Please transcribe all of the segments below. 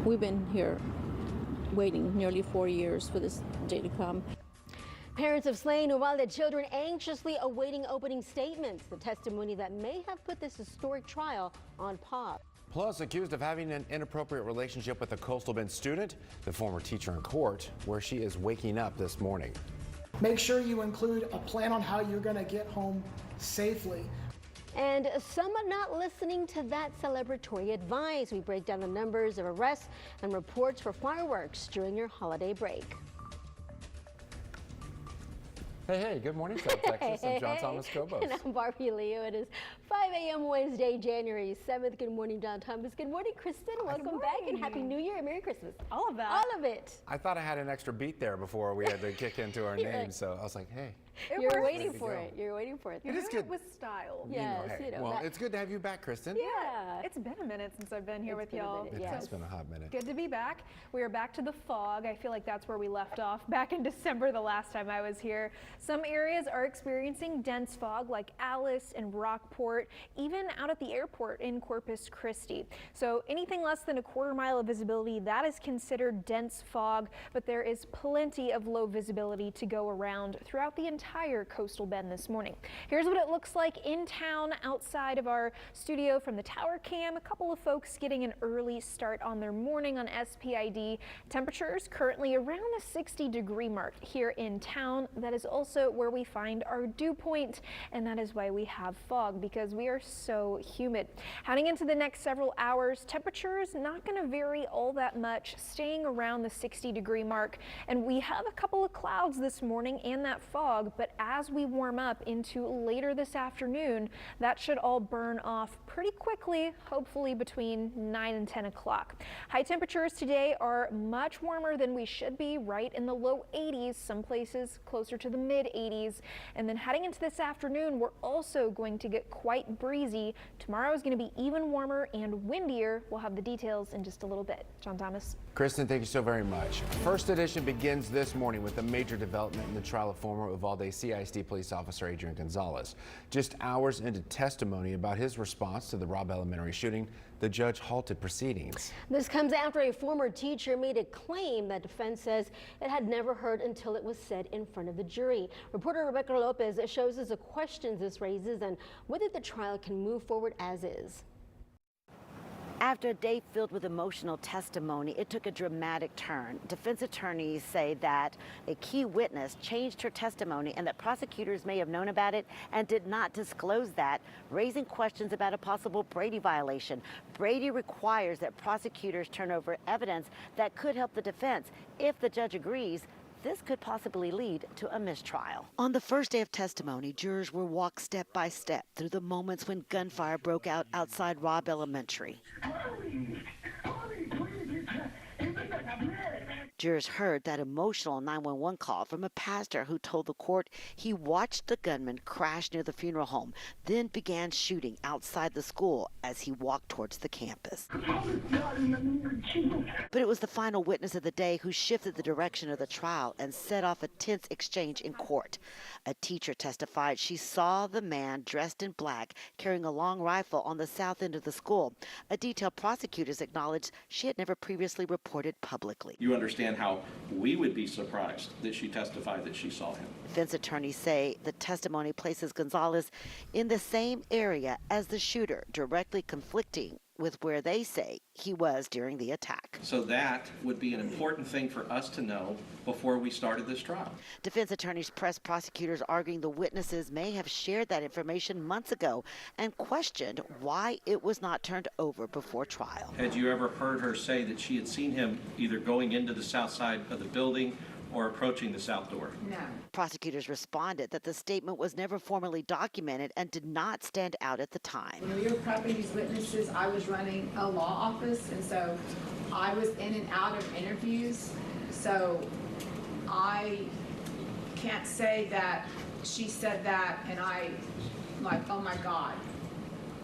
We've been here waiting nearly 4 years for this day to come. Parents of slain Uvalde children anxiously awaiting opening statements, the testimony that may have put this historic trial on pause. Plus, accused of having an inappropriate relationship with a Coastal Bend student, the former teacher in court, where she is waking up this morning. Make sure you include a plan on how you're going to get home safely. And some are not listening to that celebratory advice. We break down the numbers of arrests and reports for fireworks during your holiday break. Hey, good morning, South Texas. I'm John Thomas Cobos. And I'm Barbie Leo. It is 5 a.m. Wednesday, January 7th. Good morning, John Thomas. Good morning, Kristen. Welcome back and Happy New Year and Merry Christmas. All of that. All of it. I thought I had an extra beat there before we had to kick into our names, so I was like, hey. You're waiting for it. You're waiting for it. You're doing it with style. Yes, well, it's good to have you back, Kristen. Yeah. It's been a minute since I've been here with y'all. It has been a hot minute. Good to be back. We are back to the fog. I feel like that's where we left off back in December the last time I was here. Some areas are experiencing dense fog like Alice and Rockport, even out at the airport in Corpus Christi. So anything less than a quarter mile of visibility, that is considered dense fog, but there is plenty of low visibility to go around throughout the entire Coastal Bend this morning. Here's what it looks like in town outside of our studio from the tower cam. A couple of folks getting an early start on their morning on SPID. Temperatures currently around the 60-degree mark here in town. That is also where we find our dew point, and that is why we have fog, because we are so humid. Heading into the next several hours, temperatures not going to vary all that much, staying around the 60-degree mark, and we have a couple of clouds this morning and that fog, but as we warm up into later this afternoon, that should all burn off pretty quickly, hopefully between 9 and 10 o'clock. High temperatures today are much warmer than we should be, right in the low 80s, some places closer to the mid 80s. And then heading into this afternoon, we're also going to get quite breezy. Tomorrow is going to be even warmer and windier. We'll have the details in just a little bit. John Thomas. Kristen, thank you so very much. First edition begins this morning with a major development in the trial of former Uvalde CISD police officer Adrian Gonzalez. Just hours into testimony about his response to the Robb Elementary shooting, the judge halted proceedings. This comes after a former teacher made a claim that defense says it had never heard until it was said in front of the jury. Reporter Rebecca Lopez shows us the questions this raises and whether the trial can move forward as is. After a day filled with emotional testimony, it took a dramatic turn. Defense attorneys say that a key witness changed her testimony and that prosecutors may have known about it and did not disclose that, raising questions about a possible Brady violation. Brady requires that prosecutors turn over evidence that could help the defense. If the judge agrees, this could possibly lead to a mistrial. On the first day of testimony, jurors were walked step by step through the moments when gunfire broke out outside Robb Elementary. Jurors heard that emotional 911 call from a pastor who told the court he watched the gunman crash near the funeral home, then began shooting outside the school as he walked towards the campus. But it was the final witness of the day who shifted the direction of the trial and set off a tense exchange in court. A teacher testified she saw the man dressed in black carrying a long rifle on the south end of the school, a detail prosecutors acknowledged she had never previously reported publicly. You understand how we would be surprised that she testified that she saw him. Defense attorneys say the testimony places Gonzalez in the same area as the shooter, directly conflicting with where they say he was during the attack. So that would be an important thing for us to know before we started this trial. Defense attorneys pressed prosecutors arguing the witnesses may have shared that information months ago and questioned why it was not turned over before trial. Had you ever heard her say that she had seen him either going into the south side of the building or approaching the south door? No. Prosecutors responded that the statement was never formally documented and did not stand out at the time. When we were prepping these witnesses, I was running a law office, and so I was in and out of interviews. So I can't say that she said that and I like, oh my God.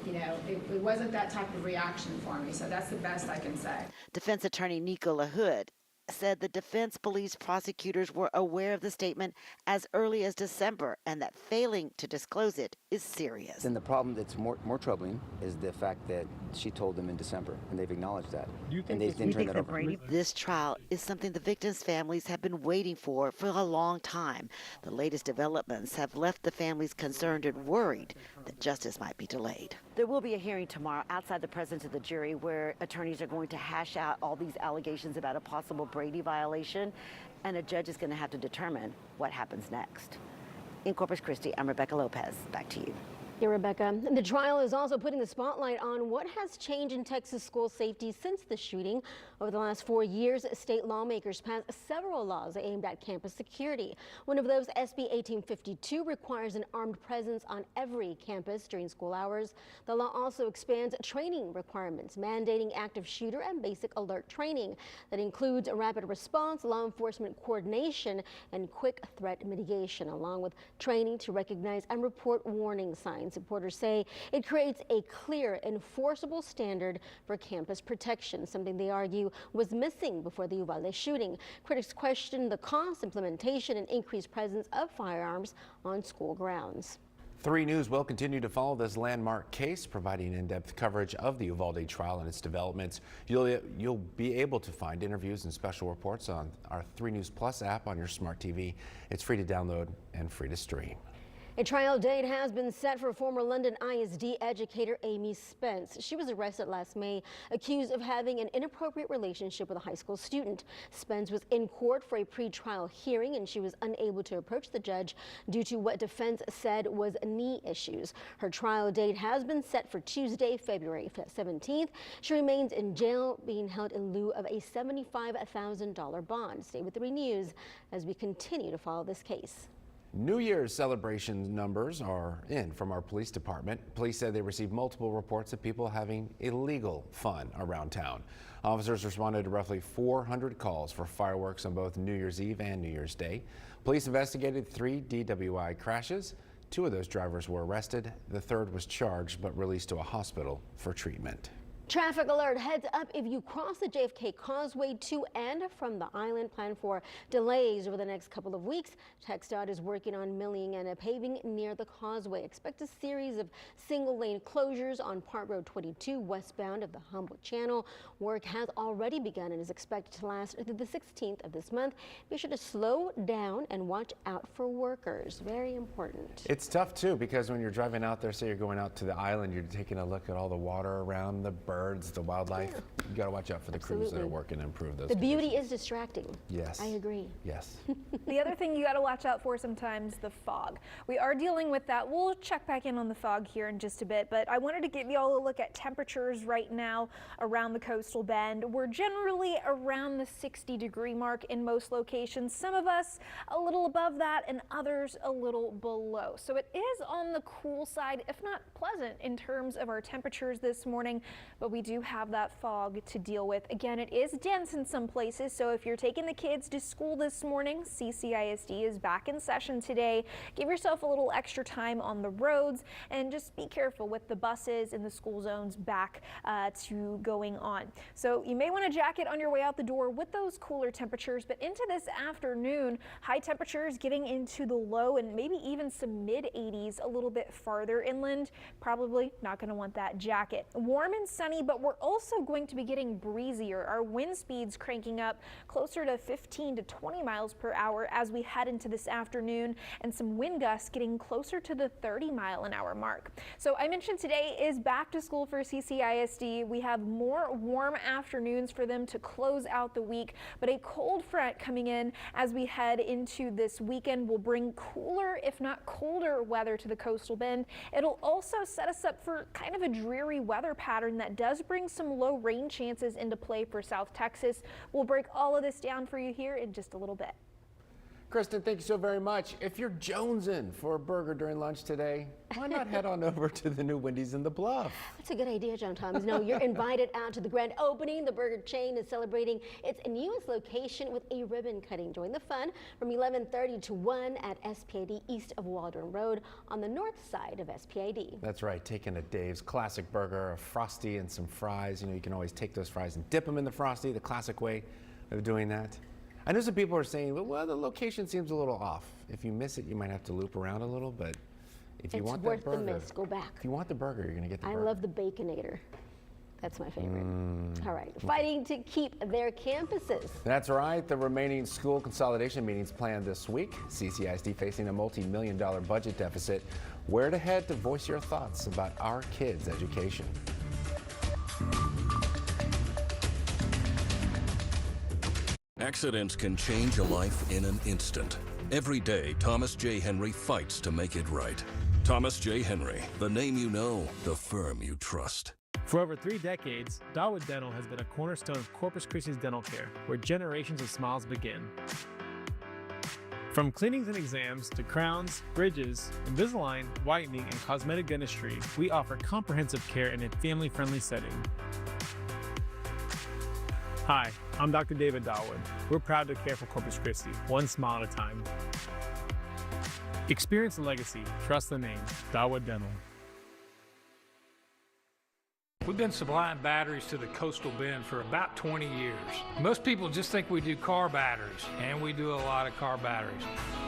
You know, it wasn't that type of reaction for me, so that's the best I can say. Defense attorney Nico LaHood said the defense believes prosecutors were aware of the statement as early as December and that failing to disclose it is serious. Then the problem that's more troubling is the fact that she told them in December, and they've acknowledged that. Do you think, and they didn't turn that over. Brady, this trial is something the victims' families have been waiting for a long time. The latest developments have left the families concerned and worried that justice might be delayed. There will be a hearing tomorrow outside the presence of the jury where attorneys are going to hash out all these allegations about a possible Brady violation, and a judge is going to have to determine what happens next. In Corpus Christi, I'm Rebecca Lopez. Back to you. Yeah, Rebecca. The trial is also putting the spotlight on what has changed in Texas school safety since the shooting. Over the last 4 years, state lawmakers passed several laws aimed at campus security. One of those, SB 1852, requires an armed presence on every campus during school hours. The law also expands training requirements, mandating active shooter and basic alert training. That includes rapid response, law enforcement coordination, and quick threat mitigation, along with training to recognize and report warning signs. Supporters say it creates a clear, enforceable standard for campus protection, something they argue was missing before the Uvalde shooting. Critics question the cost, implementation, and increased presence of firearms on school grounds. 3 News will continue to follow this landmark case, providing in-depth coverage of the Uvalde trial and its developments. You'll be able to find interviews and special reports on our 3 News Plus app on your smart TV. It's free to download and free to stream. A trial date has been set for former London ISD educator Amy Spence. She was arrested last May, accused of having an inappropriate relationship with a high school student. Spence was in court for a pre-trial hearing, and she was unable to approach the judge due to what defense said was knee issues. Her trial date has been set for Tuesday, February 17th. She remains in jail, being held in lieu of a $75,000 bond. Stay with 3 News as we continue to follow this case. New Year's celebration numbers are in from our police department. Police said they received multiple reports of people having illegal fun around town. Officers responded to roughly 400 calls for fireworks on both New Year's Eve and New Year's Day. Police investigated 3 DWI crashes. 2 of those drivers were arrested. The third was charged but released to a hospital for treatment. Traffic alert, heads up if you cross the JFK Causeway to and from the island. Plan for delays over the next couple of weeks. TxDOT is working on milling and paving near the causeway. Expect a series of single lane closures on Park Road 22 westbound of the Humboldt Channel. Work has already begun and is expected to last through the 16th of this month. Be sure to slow down and watch out for workers. Very important. It's tough too, because when you're driving out there, say you're going out to the island, you're taking a look at all the water around, the birds, the wildlife. Yeah. You got to watch out for the crews that are working to improve those. The beauty is distracting. Yes. I agree. Yes. The other thing you got to watch out for sometimes, the fog. We are dealing with that. We'll check back in on the fog here in just a bit, but I wanted to give you all a look at temperatures right now around the coastal bend. We're generally around the 60-degree mark in most locations. Some of us a little above that and others a little below. So it is on the cool side, if not pleasant, in terms of our temperatures this morning, but we do have that fog to deal with. Again, it is dense in some places, so if you're taking the kids to school this morning, CCISD is back in session today. Give yourself a little extra time on the roads and just be careful with the buses and the school zones back to going on. So you may want to jacket on your way out the door with those cooler temperatures, but into this afternoon, high temperatures getting into the low and maybe even some mid-80s a little bit farther inland. Probably not going to want that jacket. Warm and sunny, but we're also going to be getting breezier. Our wind speeds cranking up closer to 15 to 20 miles per hour as we head into this afternoon, and some wind gusts getting closer to the 30-mile-an-hour mark. So I mentioned today is back to school for CCISD. We have more warm afternoons for them to close out the week, but a cold front coming in as we head into this weekend will bring cooler, if not colder, weather to the coastal bend. It'll also set us up for kind of a dreary weather pattern that does bring some low rain chances into play for South Texas. We'll break all of this down for you here in just a little bit. Kristen, thank you so very much. If you're jonesing for a burger during lunch today, why not head on over to the new Wendy's in the Bluff? That's a good idea, John Thomas. No, you're invited out to the grand opening. The burger chain is celebrating its newest location with a ribbon cutting. Join the fun from 11:30 to 1 at SPID east of Waldron Road on the north side of SPID. That's right, taking a Dave's classic burger, a Frosty and some fries. You know, you can always take those fries and dip them in the Frosty the classic way, of doing that? I know some people are saying, well, the location seems a little off. If you miss it, you might have to loop around a little, but if you want that It's worth burger, the miss. Go back. if you want the burger, you're going to get the I burger. love the Baconator. That's my favorite. All right, fighting to keep their campuses. That's right. The remaining school consolidation meetings planned this week. CCISD facing a multi-million-dollar budget deficit. Where to head to voice your thoughts about our kids' education. Accidents can change a life in an instant. Every day, Thomas J. Henry fights to make it right. Thomas J. Henry, the name you know, the firm you trust. For over 3 decades, Dawood Dental has been a cornerstone of Corpus Christi's dental care, where generations of smiles begin. From cleanings and exams to crowns, bridges, Invisalign, whitening, and cosmetic dentistry, we offer comprehensive care in a family-friendly setting. Hi, I'm Dr. David Dawood. We're proud to care for Corpus Christi, one smile at a time. Experience the legacy, trust the name, Dawood Dental. We've been supplying batteries to the Coastal Bend for about 20 years. Most people just think we do car batteries, and we do a lot of car batteries.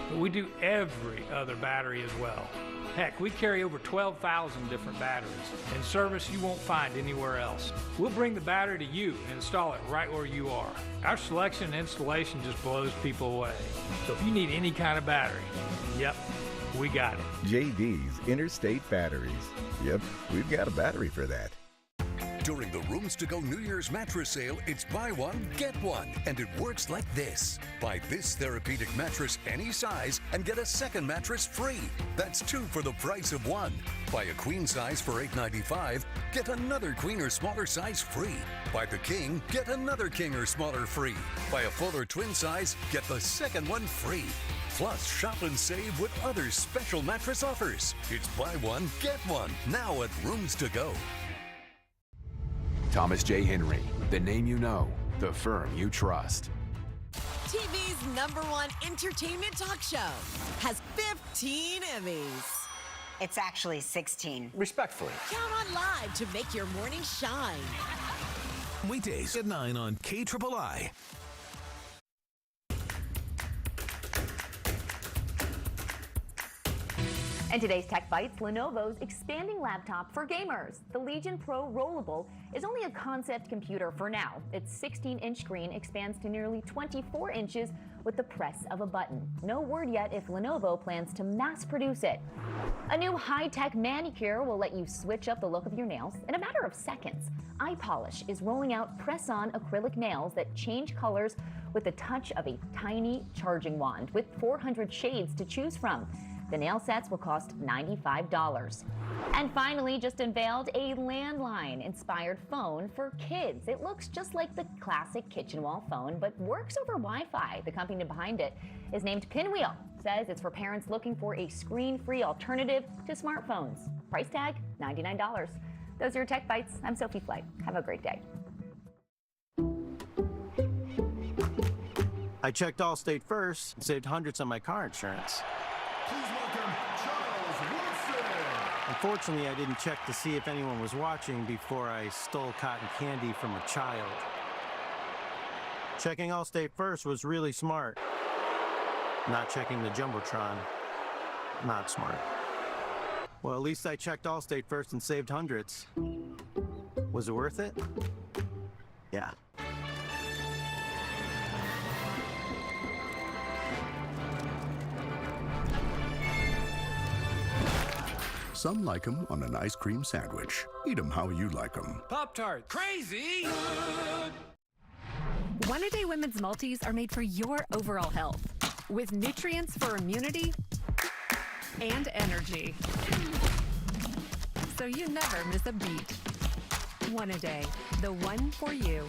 But we do every other battery as well. Heck, we carry over 12,000 different batteries in service you won't find anywhere else. We'll bring the battery to you and install it right where you are. Our selection and installation just blows people away. So if you need any kind of battery, yep, we got it. JD's Interstate Batteries. Yep, we've got a battery for that. During the Rooms to Go New Year's mattress sale, it's buy one, get one. And it works like this. Buy this therapeutic mattress any size and get a second mattress free. That's 2 for the price of 1. Buy a queen size for $8.95, get another queen or smaller size free. Buy the king, get another king or smaller free. Buy a full or twin size, get the second one free. Plus, shop and save with other special mattress offers. It's buy one, get one, now at Rooms to Go. Thomas J. Henry, the name you know, the firm you trust. TV's #1 entertainment talk show has 15 Emmys. It's actually 16. Respectfully. Count on Live to make your morning shine. Weekdays at 9 on KIII. And today's Tech Bites, Lenovo's expanding laptop for gamers. The Legion Pro Rollable is only a concept computer for now. Its 16-inch screen expands to nearly 24 inches with the press of a button. No word yet if Lenovo plans to mass produce it. A new high-tech manicure will let you switch up the look of your nails in a matter of seconds. iPolish is rolling out press-on acrylic nails that change colors with the touch of a tiny charging wand with 400 shades to choose from. The nail sets will cost $95. And finally, just unveiled a landline-inspired phone for kids. It looks just like the classic kitchen wall phone, but works over Wi-Fi. The company behind it is named Pinwheel. Says it's for parents looking for a screen-free alternative to smartphones. Price tag, $99. Those are your Tech Bites. I'm Sophie Flight. Have a great day. I checked Allstate first and saved hundreds on my car insurance. Unfortunately, I didn't check to see if anyone was watching before I stole cotton candy from a child. Checking Allstate first was really smart. Not checking the Jumbotron, not smart. Well, at least I checked Allstate first and saved hundreds. Was it worth it? Yeah. Some like them on an ice cream sandwich. Eat them how you like them. Pop-Tart, crazy! One-A-Day Women's Multis are made for your overall health, with nutrients for immunity and energy. So you never miss a beat. One-A-Day, the one for you.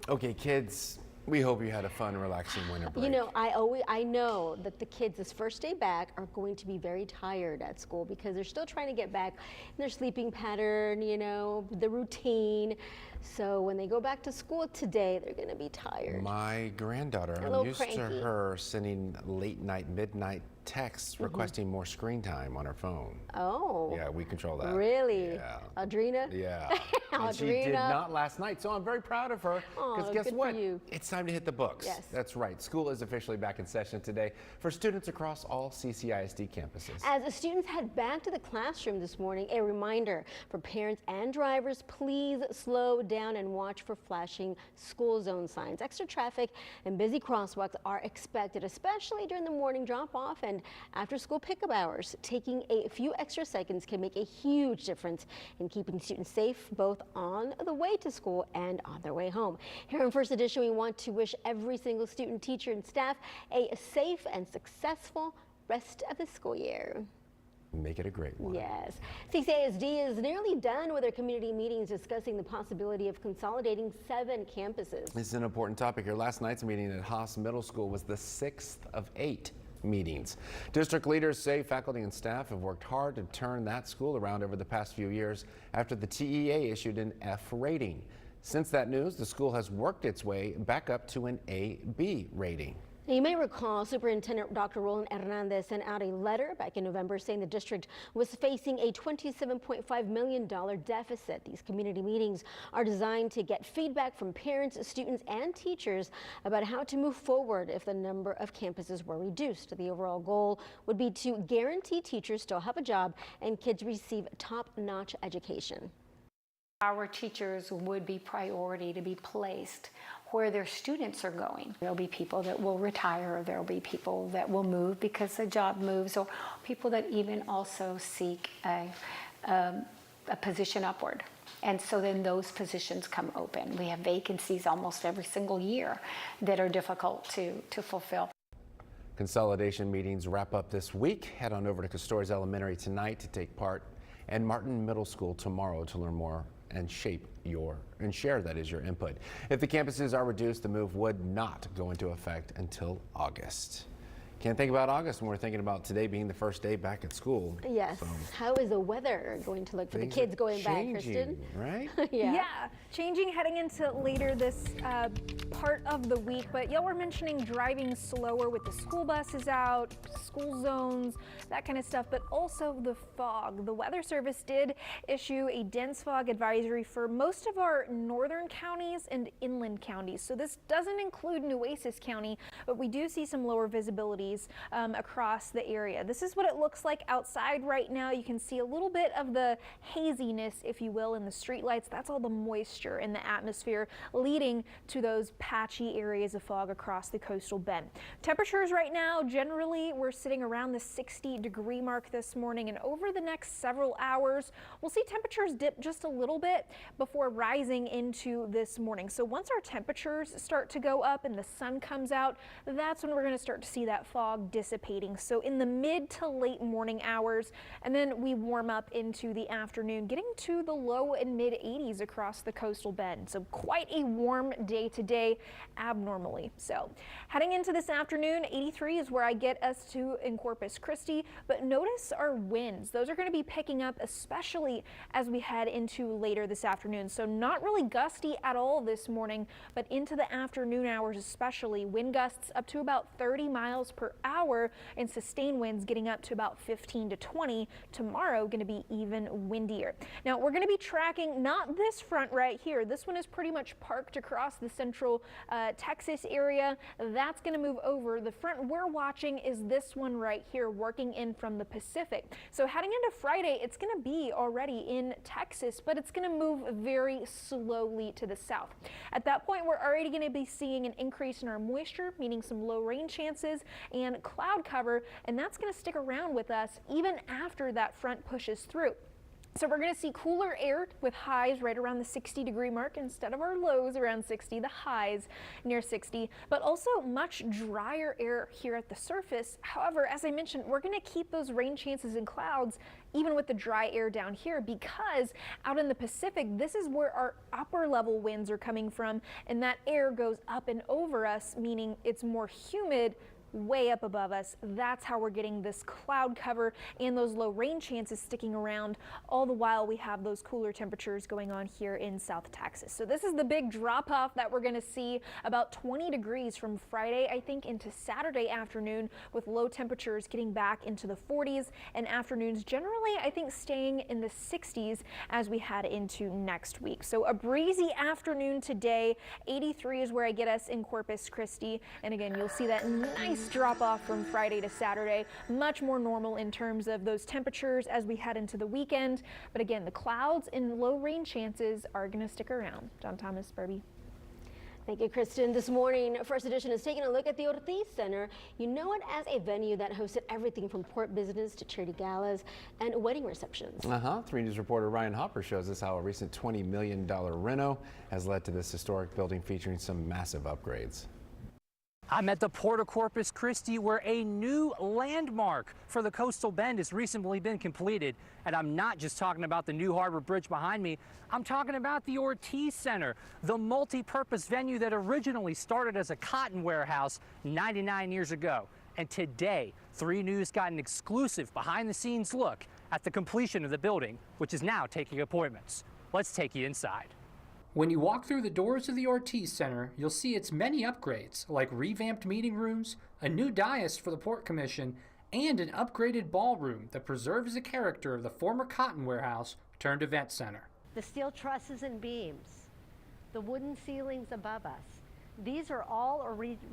Okay, kids, we hope you had a fun, relaxing winter break. You know, I know that the kids this first day back are going to be very tired at school because they're still trying to get back in their sleeping pattern, you know, the routine. So when they go back to school today, they're going to be tired. My granddaughter, A I'm little used to cranky. her sending late night, midnight texts requesting more screen time on her phone. Oh. Yeah, we control that. Really? Yeah. Audrina? Yeah. And she did not last night, so I'm very proud of her. Because Oh, guess good for what? you. It's time to hit the books. Yes. That's right. School is officially back in session today for students across all CCISD campuses. As the students head back to the classroom this morning, a reminder for parents and drivers, please slow down and watch for flashing school zone signs. Extra traffic and busy crosswalks are expected, especially during the morning drop-off and after-school pickup hours. Taking a few extra seconds can make a huge difference in keeping students safe, both on the way to school and on their way home. Here in First Edition, we want to wish every single student, teacher, and staff a safe and successful rest of the school year. Make it a great one. Yes. CCISD is nearly done with their community meetings discussing the possibility of consolidating 7 campuses. This is an important topic here. Last night's meeting at Haas Middle School was the 6th of 8 meetings. District leaders say faculty and staff have worked hard to turn that school around over the past few years after the TEA issued an F rating. Since that news, the school has worked its way back up to an AB rating. Now, you may recall Superintendent Dr. Roland Hernandez sent out a letter back in November saying the district was facing a $27.5 million deficit. These community meetings are designed to get feedback from parents, students, and teachers about how to move forward if the number of campuses were reduced. The overall goal would be to guarantee teachers still have a job and kids receive top-notch education. Our teachers would be priority to be placed where their students are going. There'll be people that will retire, or there'll be people that will move because the job moves, or people that even also seek a position upward. And so then those positions come open. We have vacancies almost every single year that are difficult to fulfill. Consolidation meetings wrap up this week. Head on over to Castores Elementary tonight to take part, and Martin Middle School tomorrow to learn more and share your input. If the campuses are reduced, the move would not go into effect until August. Can't think about August when we're thinking about today being the first day back at school. Yes. So How is the weather going to look for the things kids are going back, changing, Kristen? right? Yeah. Changing heading into later this part of the week, but y'all were mentioning driving slower with the school buses out, school zones, that kind of stuff, but also the fog. The Weather Service did issue a dense fog advisory for most of our northern counties and inland counties. So this doesn't include Nueces County, but we do see some lower visibilities across the area. This is what it looks like outside right now. You can see a little bit of the haziness, if you will, in the streetlights. That's all the moisture in the atmosphere leading to those patchy areas of fog across the coastal bend. Temperatures right now, generally, we're sitting around the 60-degree mark this morning, and over the next several hours, we'll see temperatures dip just a little bit before rising into this morning. So once our temperatures start to go up and the sun comes out, that's when we're going to start to see that fog dissipating. So in the mid to late morning hours, and then we warm up into the afternoon, getting to the low and mid 80s across the coastal bend. So quite a warm day today, abnormally. So heading into this afternoon, 83 is where I get us to in Corpus Christi, but notice our winds. Those are going to be picking up, especially as we head into later this afternoon. So not really gusty at all this morning, but into the afternoon hours especially, wind gusts up to about 30 miles per hour and sustained winds getting up to about 15 to 20. Tomorrow going to be even windier. Now we're going to be tracking not this front right here. This one is pretty much parked across the central Texas area. That's going to move over. The front we're watching is this one right here, working in from the Pacific. So heading into Friday, it's going to be already in Texas, but it's going to move very slowly to the south. At that point, we're already going to be seeing an increase in our moisture, meaning some low rain chances and cloud cover, and that's going to stick around with us even after that front pushes through. So we're going to see cooler air with highs right around the 60-degree mark instead of our lows around 60, the highs near 60, but also much drier air here at the surface. However, as I mentioned, we're going to keep those rain chances and clouds even with the dry air down here, because out in the Pacific, this is where our upper level winds are coming from, and that air goes up and over us, meaning it's more humid way up above us. That's how we're getting this cloud cover and those low rain chances sticking around. All the while we have those cooler temperatures going on here in South Texas. So this is the big drop off that we're going to see, about 20 degrees from Friday, I think, into Saturday afternoon, with low temperatures getting back into the 40s and afternoons generally, I think, staying in the 60s as we head into next week. So a breezy afternoon today. 83 is where I get us in Corpus Christi. And again, you'll see that nice drop off from Friday to Saturday. Much more normal in terms of those temperatures as we head into the weekend. But again, the clouds and low rain chances are going to stick around. John Thomas, Barbie. Thank you, Kristen. This morning, First Edition is taking a look at the Ortiz Center. You know it as a venue that hosted everything from port business to charity galas and wedding receptions. 3 News reporter Ryan Hopper shows us how a recent $20 million reno has led to this historic building featuring some massive upgrades. I'm at the Port of Corpus Christi, where a new landmark for the Coastal Bend has recently been completed. And I'm not just talking about the new Harbor Bridge behind me. I'm talking about the Ortiz Center, the multi-purpose venue that originally started as a cotton warehouse 99 years ago. And today, 3 News got an exclusive behind-the-scenes look at the completion of the building, which is now taking appointments. Let's take you inside. When you walk through the doors of the Ortiz Center, you'll see its many upgrades, like revamped meeting rooms, a new dais for the Port Commission, and an upgraded ballroom that preserves the character of the former cotton warehouse turned event center. The steel trusses and beams, the wooden ceilings above us, these are all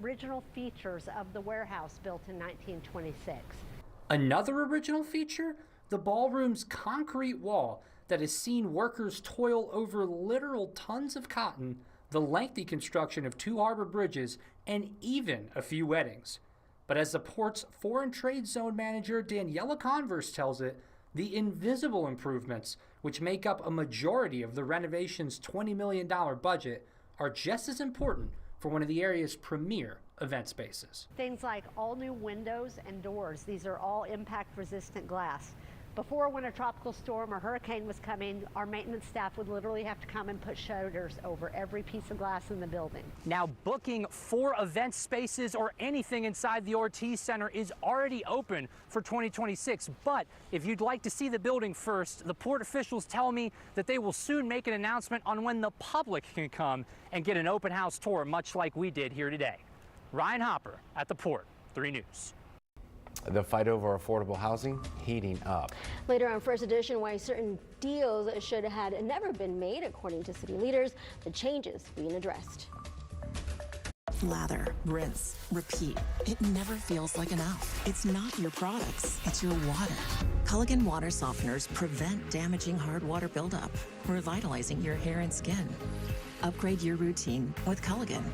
original features of the warehouse built in 1926. Another original feature? The ballroom's concrete wall that has seen workers toil over literal tons of cotton, the lengthy construction of 2 harbor bridges, and even a few weddings. But as the port's foreign trade zone manager Daniela Converse tells it, the invisible improvements, which make up a majority of the renovation's $20 million budget, are just as important for one of the area's premier event spaces. Things like all new windows and doors, these are all impact resistant glass. Before, when a tropical storm or hurricane was coming, our maintenance staff would literally have to come and put shutters over every piece of glass in the building. Now, booking for event spaces or anything inside the Ortiz Center is already open for 2026. But if you'd like to see the building first, the port officials tell me that they will soon make an announcement on when the public can come and get an open house tour, much like we did here today. Ryan Hopper at the port, 3 News. The fight over affordable housing heating up. Later on First Edition, why certain deals should have never been made, according to city leaders, the changes being addressed. Lather, rinse, repeat. It never feels like enough. It's not your products, it's your water. Culligan water softeners prevent damaging hard water buildup, revitalizing your hair and skin. Upgrade your routine with Culligan.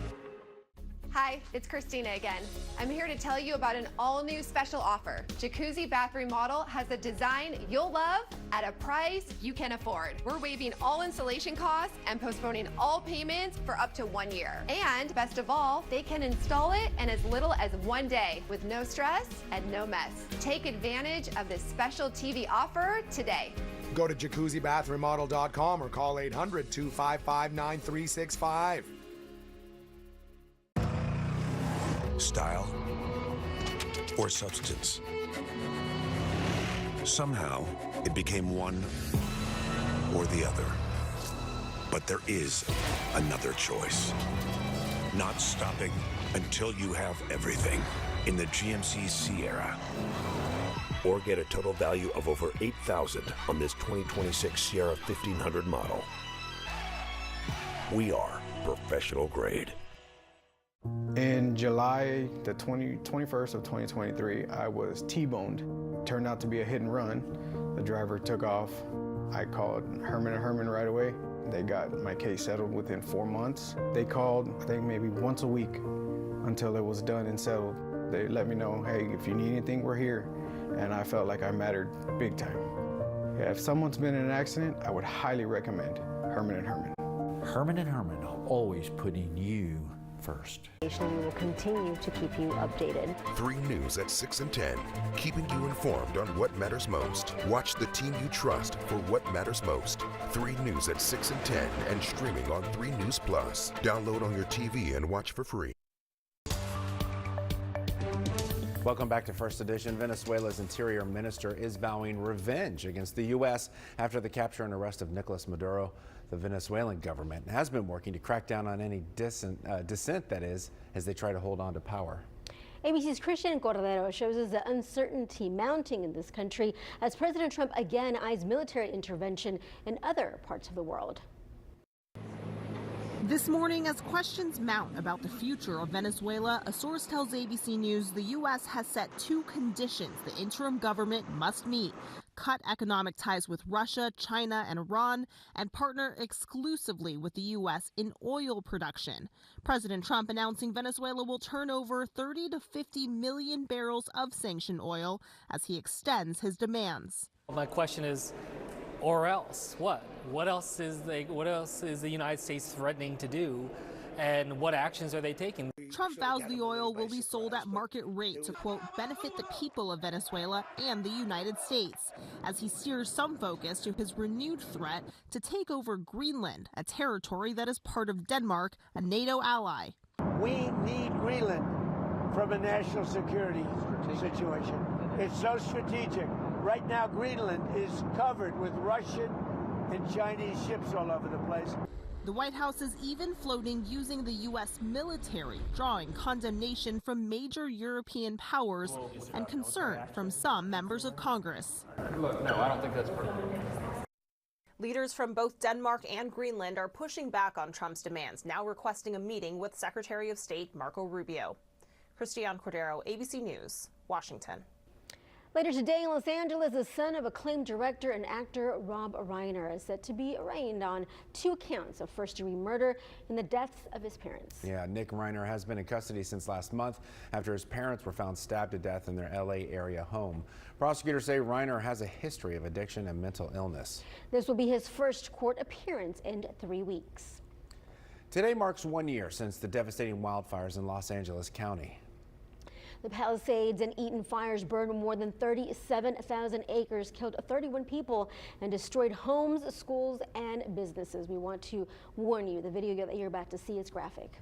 Hi, it's Christina again. I'm here to tell you about an all-new special offer. Jacuzzi Bath Remodel has a design you'll love at a price you can afford. We're waiving all installation costs and postponing all payments for up to 1 year. And best of all, they can install it in as little as 1 day with no stress and no mess. Take advantage of this special TV offer today. Go to jacuzzibathremodel.com or call 800-255-9365. Style or substance. Somehow, it became one or the other. But there is another choice. Not stopping until you have everything in the GMC Sierra. Or get a total value of over $8,000 on this 2026 Sierra 1500 model. We are professional grade. In July the 21st of 2023, I was T-boned. Turned out to be a hit and run. The driver took off. I called Herman & Herman right away. They got my case settled within 4 months. They called, I think, maybe once a week until it was done and settled. They let me know, hey, if you need anything, we're here. And I felt like I mattered big time. Yeah, if someone's been in an accident, I would highly recommend Herman & Herman. Herman & Herman are always putting you first. We will continue to keep you updated. 3 News at 6 and 10, keeping you informed on what matters most. Watch the team you trust for what matters most. 3 News at 6 and 10 and streaming on 3 News Plus. Download on your TV and watch for free. Welcome back to First Edition. Venezuela's interior minister is vowing revenge against the U.S. after the capture and arrest of Nicolas Maduro. The Venezuelan government has been working to crack down on any dissent, that is, as they try to hold on to power. ABC's Christian Cordero shows us the uncertainty mounting in this country as President Trump again eyes military intervention in other parts of the world. This morning, as questions mount about the future of Venezuela, a source tells ABC News the U.S. has set 2 conditions the interim government must meet: cut economic ties with Russia, China, and Iran, and partner exclusively with the U.S. in oil production. President Trump announcing Venezuela will turn over 30 to 50 million barrels of sanctioned oil as he extends his demands. My question is, or else what? What else is the United States threatening to do, and what actions are they taking? Trump vows the oil will be sold at market rate to, quote, benefit the people of Venezuela and the United States, as he steers some focus to his renewed threat to take over Greenland, a territory that is part of Denmark, a NATO ally. We need Greenland from a national security situation. It's so strategic. Right now, Greenland is covered with Russian and Chinese ships all over the place. The White House is even floating using the U.S. military, drawing condemnation from major European powers and concern from some members of Congress. Look, no, I don't think that's perfect. Leaders from both Denmark and Greenland are pushing back on Trump's demands, now requesting a meeting with Secretary of State Marco Rubio. Christian Cordero, ABC News, Washington. Later today in Los Angeles, the son of acclaimed director and actor Rob Reiner is set to be arraigned on 2 counts of first-degree murder in the deaths of his parents. Yeah, Nick Reiner has been in custody since last month after his parents were found stabbed to death in their L.A. area home. Prosecutors say Reiner has a history of addiction and mental illness. This will be his first court appearance in 3 weeks. Today marks 1 year since the devastating wildfires in Los Angeles County. The Palisades and Eaton fires burned more than 37,000 acres, killed 31 people, and destroyed homes, schools, and businesses. We want to warn you, the video that you're about to see is graphic.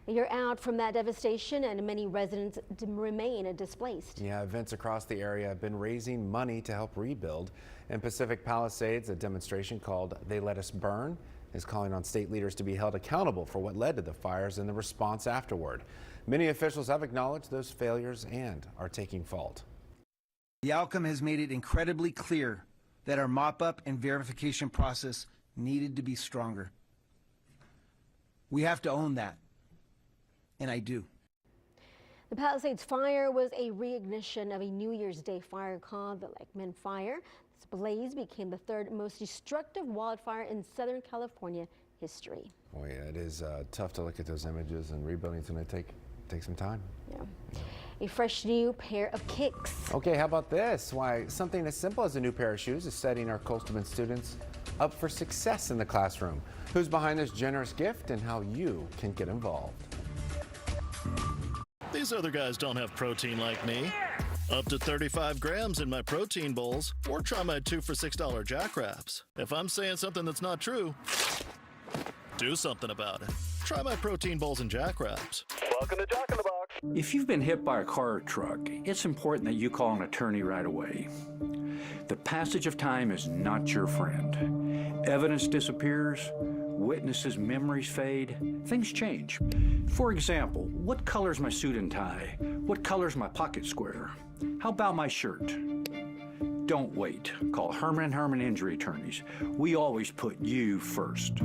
You're out from that devastation, and many residents remain displaced. Yeah, events across the area have been raising money to help rebuild. In Pacific Palisades, a demonstration called They Let Us Burn is calling on state leaders to be held accountable for what led to the fires and the response afterward. Many officials have acknowledged those failures and are taking fault. The outcome has made it incredibly clear that our mop-up and verification process needed to be stronger. We have to own that, and I do. The Palisades fire was a reignition of a New Year's Day fire called the Lakeman Fire. This blaze became the 3rd most destructive wildfire in Southern California history. Boy, it is tough to look at those images, and rebuilding's going to take some time. Yeah. A fresh new pair of kicks. Okay, how about this? Why something as simple as a new pair of shoes is setting our Coastal Bend students up for success in the classroom. Who's behind this generous gift and how you can get involved? These other guys don't have protein like me. Up to 35 grams in my protein bowls, or try my 2 for $6 Jack Wraps. If I'm saying something that's not true, do something about it. Try my protein bowls and Jack Wraps. Welcome to Jack in the Box. If you've been hit by a car or truck, it's important that you call an attorney right away. The passage of time is not your friend. Evidence disappears, witnesses' memories fade, things change. For example, what color's my suit and tie? What color's my pocket square? How about my shirt? Don't wait. Call Herman & Herman Injury Attorneys. We always put you first.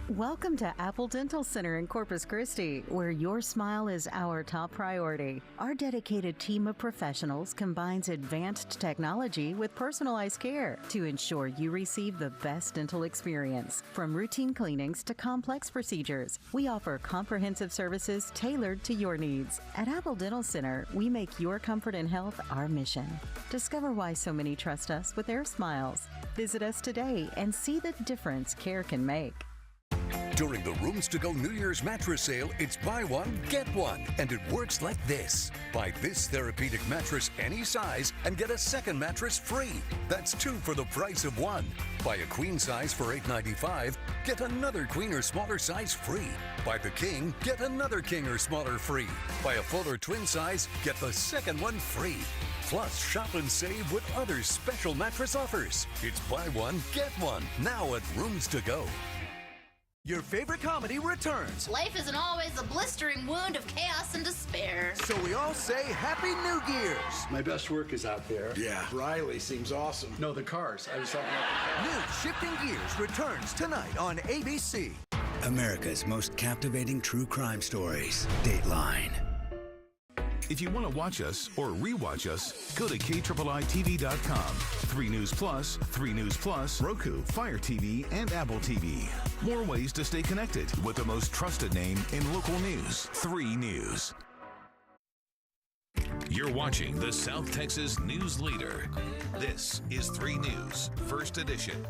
Welcome to Apple Dental Center in Corpus Christi, where your smile is our top priority. Our dedicated team of professionals combines advanced technology with personalized care to ensure you receive the best dental experience. From routine cleanings to complex procedures, we offer comprehensive services tailored to your needs. At Apple Dental Center, we make your comfort and health our mission. Discover why so many trust us with their smiles. Visit us today and see the difference care can make. During the Rooms to Go New Year's mattress sale, it's buy one, get one. And it works like this. Buy this therapeutic mattress any size and get a second mattress free. That's 2 for the price of 1. Buy a queen size for $8.95, get another queen or smaller size free. Buy the king, get another king or smaller free. Buy a full or twin size, get the second one free. Plus, shop and save with other special mattress offers. It's buy one, get one, now at Rooms to Go. Your favorite comedy returns. Life isn't always a blistering wound of chaos and despair. So we all say Happy New Gears. My best work is out there. Yeah. Riley seems awesome. No, the cars. I was talking about the cars. New Shifting Gears returns tonight on ABC. America's most captivating true crime stories. Dateline. If you want to watch us or rewatch us, go to KIIITV.com. 3 News Plus, 3 News Plus, Roku, Fire TV, and Apple TV. More ways to stay connected with the most trusted name in local news. 3 News. You're watching the South Texas News Leader. This is 3 News, First Edition.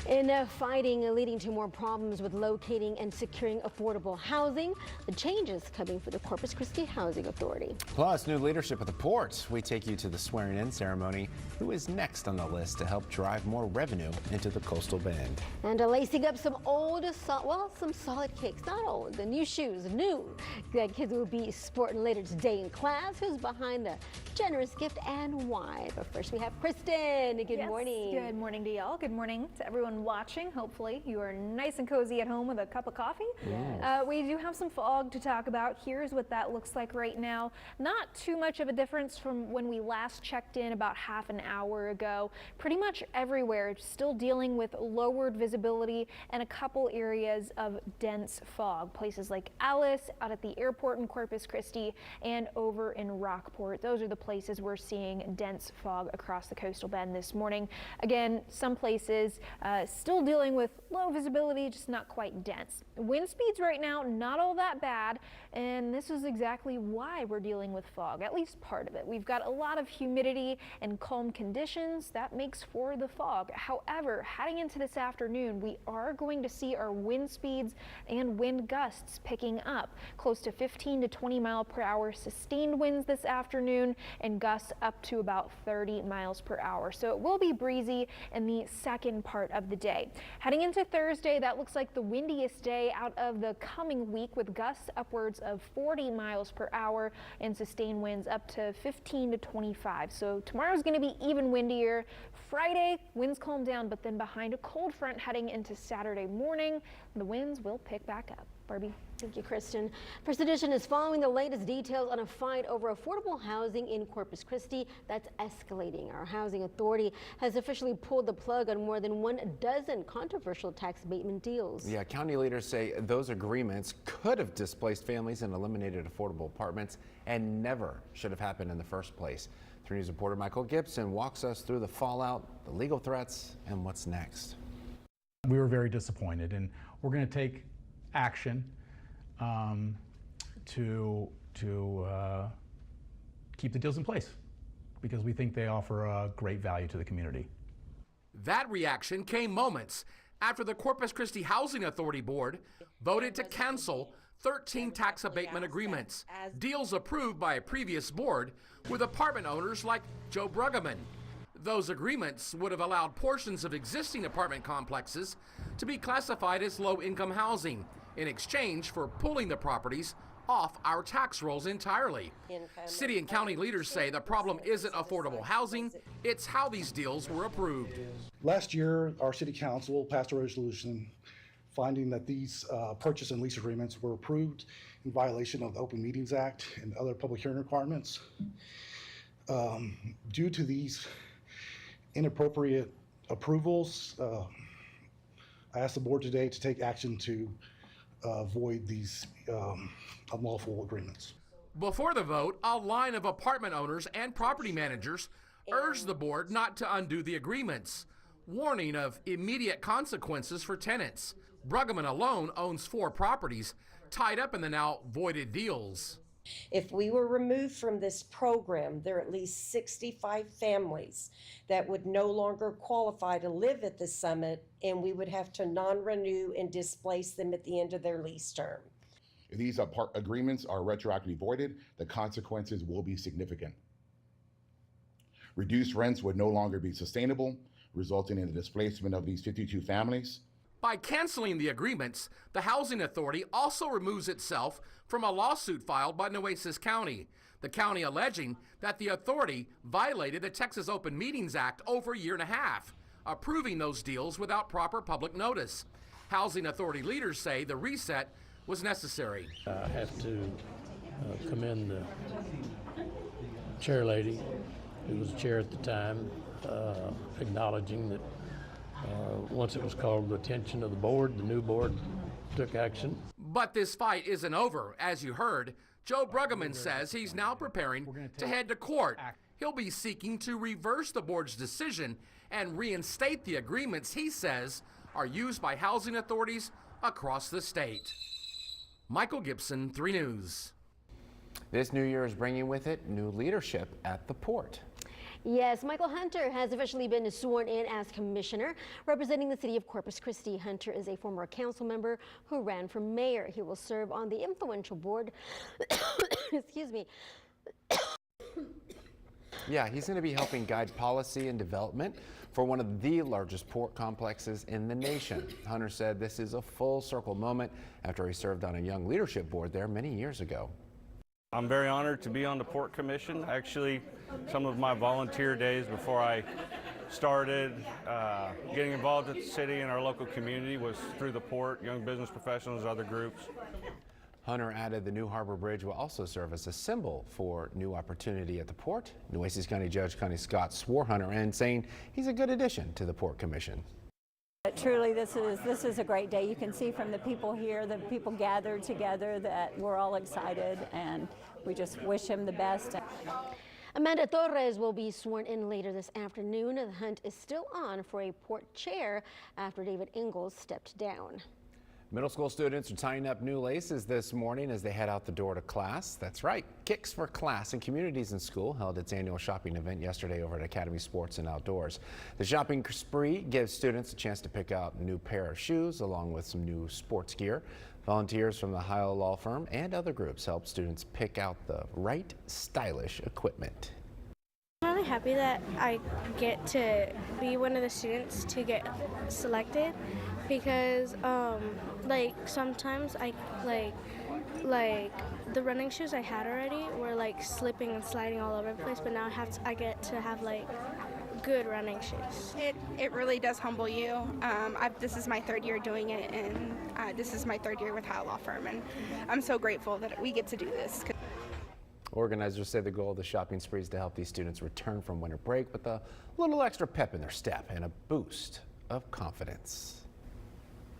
In fighting leading to more problems with locating and securing affordable housing, the changes coming for the Corpus Christi Housing Authority. Plus, new leadership at the port. We take you to the swearing-in ceremony. Who is next on the list to help drive more revenue into the Coastal Bend? And lacing up some some solid kicks, not old, the new shoes, new, that kids will be sporting later today in class. Who's behind the generous gift and why? But first we have Kristen. Good morning. Good morning to y'all. Good morning to everyone watching. Hopefully you are nice and cozy at home with a cup of coffee. Yes. We do have some fog to talk about. Here's what that looks like right now. Not too much of a difference from when we last checked in about half an hour ago. Pretty much everywhere still dealing with lowered visibility and a couple areas of dense fog. Places like Alice, out at the airport in Corpus Christi, and over in Rockport. Those are the places we're seeing dense fog across the Coastal Bend this morning. Again, some places still dealing with low visibility, just not quite dense. Wind speeds right now, not all that bad, and this is exactly why we're dealing with fog, at least part of it. We've got a lot of humidity and calm conditions that makes for the fog. However, heading into this afternoon, we are going to see our wind speeds and wind gusts picking up, close to 15 to 20 mile per hour sustained winds this afternoon, and gusts up to about 30 miles per hour. So it will be breezy in the second part of the day. Heading into Thursday, that looks like the windiest day out of the coming week, with gusts upwards of 40 miles per hour and sustained winds up to 15 to 25. So tomorrow's going to be even windier. Friday, winds calm down, but then behind a cold front heading into Saturday morning, the winds will pick back up. Barbie. Thank you, Kristen. First Edition is following the latest details on a fight over affordable housing in Corpus Christi that's escalating. Our housing authority has officially pulled the plug on more than 12 controversial tax abatement deals. Yeah, county leaders say those agreements could have displaced families and eliminated affordable apartments and never should have happened in the first place. 3 News reporter Michael Gibson walks us through the fallout, the legal threats, and what's next. We were very disappointed, and we're going to take action to keep the deals in place because we think they offer a great value to the community. That reaction came moments after the Corpus Christi Housing Authority Board voted to cancel 13 tax abatement agreements, deals approved by a previous board with apartment owners like Joe Bruggeman. Those agreements would have allowed portions of existing apartment complexes to be classified as low-income housing in exchange for pulling the properties off our tax rolls entirely. City and county leaders say the problem isn't affordable housing, it's how these deals were approved. Last year, our city council passed a resolution finding that these purchase and lease agreements were approved in violation of the Open Meetings Act and other public hearing requirements. Due to these inappropriate approvals, I asked the board today to take action to void these unlawful agreements. Before the vote, a line of apartment owners and property managers urged the board not to undo the agreements, warning of immediate consequences for tenants. Bruggeman alone owns 4 properties tied up in the now voided deals. If we were removed from this program, there are at least 65 families that would no longer qualify to live at the summit, and we would have to non-renew and displace them at the end of their lease term. If these agreements are retroactively voided, the consequences will be significant. Reduced rents would no longer be sustainable, resulting in the displacement of these 52 families. By canceling the agreements, the Housing Authority also removes itself from a lawsuit filed by Nueces County, the county alleging that the authority violated the Texas Open Meetings Act over a year and a half, approving those deals without proper public notice. Housing Authority leaders say the reset was necessary. I have to commend the chair lady, who was chair at the time, acknowledging that once it was called to the attention of the board, the new board took action. But this fight isn't over. As you heard, Joe Bruggeman says he's now preparing to head to court. He'll be seeking to reverse the board's decision and reinstate the agreements he says are used by housing authorities across the state. Michael Gibson, 3 News. This new year is bringing with it new leadership at the port. Yes, Michael Hunter has officially been sworn in as commissioner. Representing the city of Corpus Christi, Hunter is a former council member who ran for mayor. He will serve on the influential board. Excuse me. Yeah, he's going to be helping guide policy and development for one of the largest port complexes in the nation. Hunter said this is a full circle moment after he served on a young leadership board there many years ago. I'm very honored to be on the Port Commission. Actually, some of my volunteer days before I started getting involved with the city and our local community was through the port, young business professionals, other groups. Hunter added the new Harbor Bridge will also serve as a symbol for new opportunity at the port. Nueces County Judge Connie Scott swore Hunter in, saying he's a good addition to the Port Commission. Truly, this is a great day. You can see from the people here, the people gathered together, that we're all excited, and we just wish him the best. Amanda Torres will be sworn in later this afternoon. The hunt is still on for a port chair after David Ingalls stepped down. Middle school students are tying up new laces this morning as they head out the door to class. That's right, Kicks for Class and Communities in School held its annual shopping event yesterday over at Academy Sports and Outdoors. The shopping spree gives students a chance to pick out a new pair of shoes along with some new sports gear. Volunteers from the Heil Law Firm and other groups help students pick out the right stylish equipment. I'm really happy that I get to be one of the students to get selected, because like sometimes I like the running shoes I had already were like slipping and sliding all over the place, but now I get to have like good running shoes. It really does humble you. This is my 3rd year doing it, and this is my 3rd year with Heil Law Firm, and I'm so grateful that we get to do this. Organizers say the goal of the shopping spree is to help these students return from winter break with a little extra pep in their step and a boost of confidence.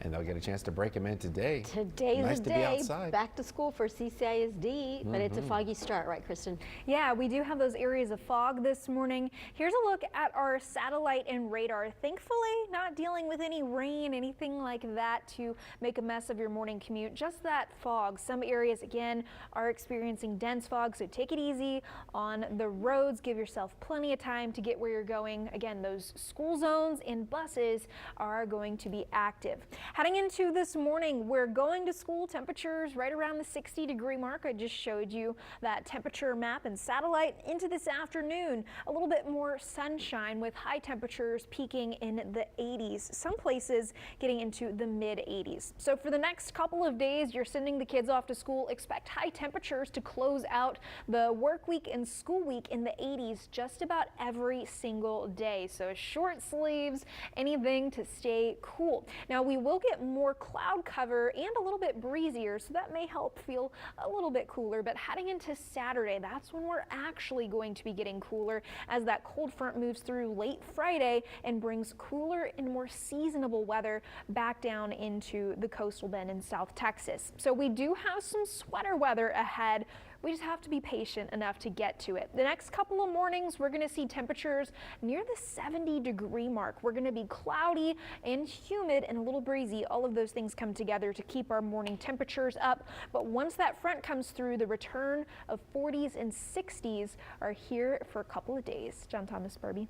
And they'll get a chance to break them in today. Today's nice the to be day outside. back to school for CCISD, but it's a foggy start, right, Kristen? Yeah, we do have those areas of fog this morning. Here's a look at our satellite and radar. Thankfully, not dealing with any rain, anything like that to make a mess of your morning commute. Just that fog. Some areas, again, are experiencing dense fog, so take it easy on the roads. Give yourself plenty of time to get where you're going. Again, those school zones and buses are going to be active. Heading into this morning, we're going to school. Temperatures right around the 60-degree mark. I just showed you that temperature map and satellite. Into this afternoon, a little bit more sunshine with high temperatures peaking in the 80s. Some places getting into the mid-80s. So for the next couple of days, you're sending the kids off to school. Expect high temperatures to close out the work week and school week in the 80s just about every single day. So short sleeves, anything to stay cool. Now we will get more cloud cover and a little bit breezier, so that may help feel a little bit cooler. But heading into Saturday, that's when we're actually going to be getting cooler as that cold front moves through late Friday and brings cooler and more seasonable weather back down into the coastal bend in South Texas. So we do have some sweater weather ahead. We just have to be patient enough to get to it. The next couple of mornings, we're going to see temperatures near the 70-degree mark. We're going to be cloudy and humid and a little breezy. All of those things come together to keep our morning temperatures up. But once that front comes through, the return of 40s and 60s are here for a couple of days. John Thomas, Barbie.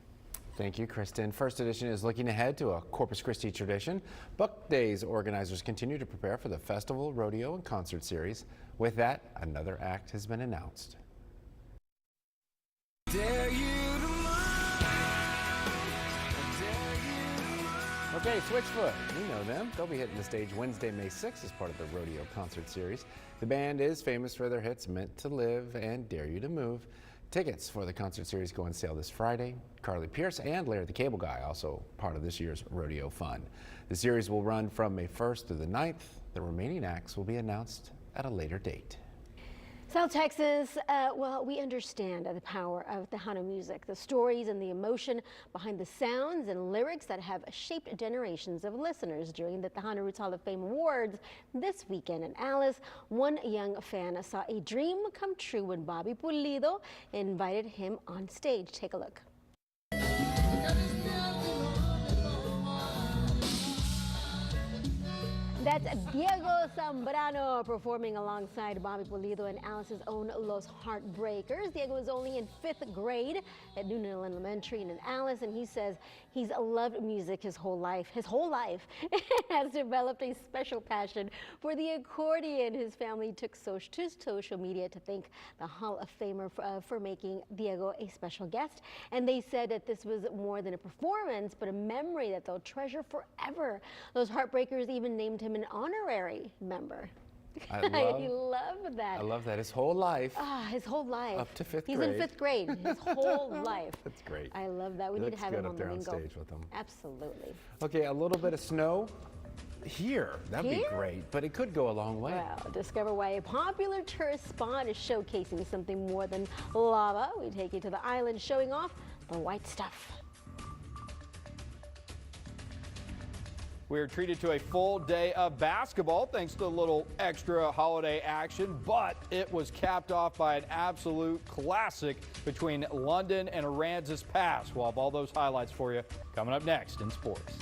Thank you, Kristen. First Edition is looking ahead to a Corpus Christi tradition. Buck Days organizers continue to prepare for the festival, rodeo, and concert series. With that, another act has been announced. Okay, Switchfoot, we know them. They'll be hitting the stage Wednesday, May 6th as part of the rodeo concert series. The band is famous for their hits Meant to Live and Dare You to Move. Tickets for the concert series go on sale this Friday. Carly Pierce and Larry the Cable Guy, also part of this year's rodeo fun. The series will run from May 1st through the 9th. The remaining acts will be announced at a later date. South Texas, well, we understand the power of Tejano music, the stories and the emotion behind the sounds and lyrics that have shaped generations of listeners. During the Tejano Roots Hall of Fame Awards this weekend in Alice, one young fan saw a dream come true when Bobby Pulido invited him on stage. Take a look. That's Diego Zambrano performing alongside Bobby Pulido and Alice's own Los Heartbreakers. Diego is only in 5th grade at Noonan Elementary in Alice, and he says he's loved music his whole life. His whole life has developed a special passion for the accordion. His family took to social media to thank the Hall of Famer for making Diego a special guest, and they said that this was more than a performance, but a memory that they'll treasure forever. Those Heartbreakers even named him an honorary member. I love that. I love that. His whole life. His whole life. Up to 5th grade. He's in 5th grade. His whole life. That's great. I love that. We need to have him on the lingo. Stage with him. Absolutely. Okay, a little bit of snow here. That'd be great, but it could go a long way. Well, discover why a popular tourist spot is showcasing something more than lava. We take you to the island showing off the white stuff. We are treated to a full day of basketball thanks to a little extra holiday action, but it was capped off by an absolute classic between London and Aransas Pass. We'll have all those highlights for you coming up next in sports.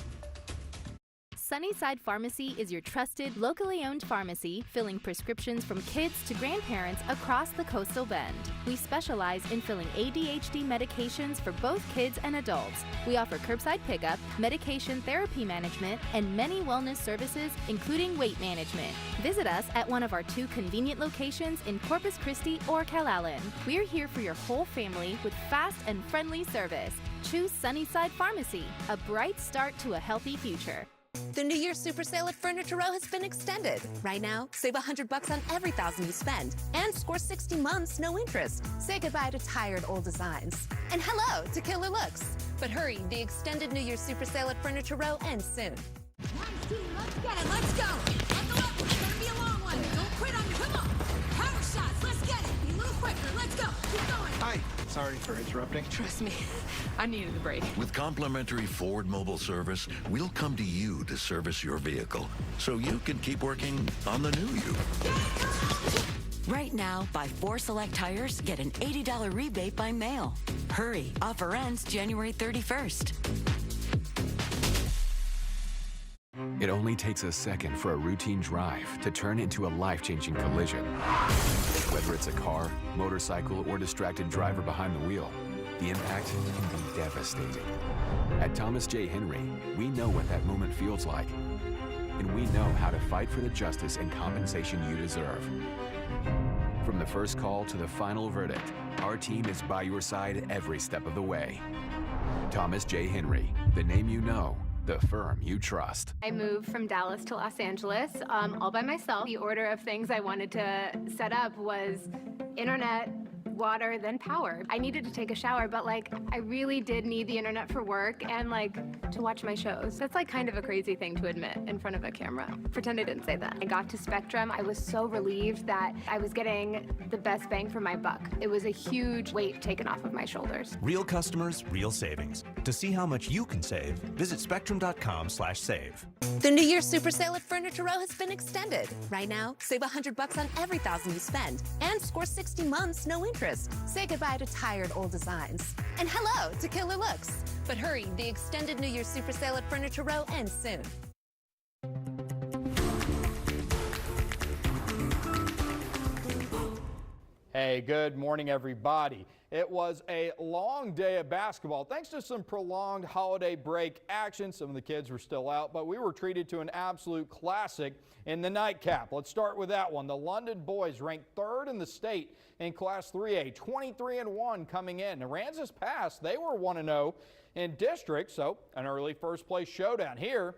Sunnyside Pharmacy is your trusted, locally owned pharmacy filling prescriptions from kids to grandparents across the coastal bend. We specialize in filling ADHD medications for both kids and adults. We offer curbside pickup, medication therapy management, and many wellness services, including weight management. Visit us at one of our 2 convenient locations in Corpus Christi or Calallen. We're here for your whole family with fast and friendly service. Choose Sunnyside Pharmacy, a bright start to a healthy future. The New Year's Super Sale at Furniture Row has been extended. Right now, save $100 on every $1,000 you spend and score 60 months, no interest. Say goodbye to tired old designs. And hello to killer looks. But hurry, the extended New Year's Super Sale at Furniture Row ends soon. Nice team, let's get it, let's go. Buckle up, it's gonna be a long one. Don't quit on me, come on. Power shots, let's get it. Be a little quicker, let's go, keep going. Hi, sorry for interrupting. Trust me, I needed a break. With complimentary Ford mobile service, we'll come to you to service your vehicle so you can keep working on the new you. Right now, buy 4 select tires, get an $80 rebate by mail. Hurry, offer ends January 31st. It only takes a second for a routine drive to turn into a life-changing collision. Whether it's a car, motorcycle, or distracted driver behind the wheel, the impact can be devastating. At Thomas J. Henry, we know what that moment feels like, and we know how to fight for the justice and compensation you deserve. From the first call to the final verdict, our team is by your side every step of the way. Thomas J. Henry, the name you know, the firm you trust. I moved from Dallas to Los Angeles all by myself. The order of things I wanted to set up was internet, water, then power. I needed to take a shower, but I really did need the internet for work and to watch my shows. That's kind of a crazy thing to admit in front of a camera. Pretend I didn't say that. I got to Spectrum. I was so relieved that I was getting the best bang for my buck. It was a huge weight taken off of my shoulders. Real customers, real savings. To see how much you can save, visit spectrum.com/save. The New Year's Super Sale at Furniture Row has been extended. Right now, save $100 on every $1,000 you spend and score 60 months, no interest. Say goodbye to tired old designs. And hello to killer looks. But hurry, the extended New Year's Super Sale at Furniture Row ends soon. Hey, good morning, everybody. It was a long day of basketball thanks to some prolonged holiday break action. Some of the kids were still out, but we were treated to an absolute classic in the nightcap. Let's start with that one. The London boys ranked 3rd in the state in Class 3A, 23-1 coming in. Aransas Pass, they were 1-0 in district, so an early first place showdown here.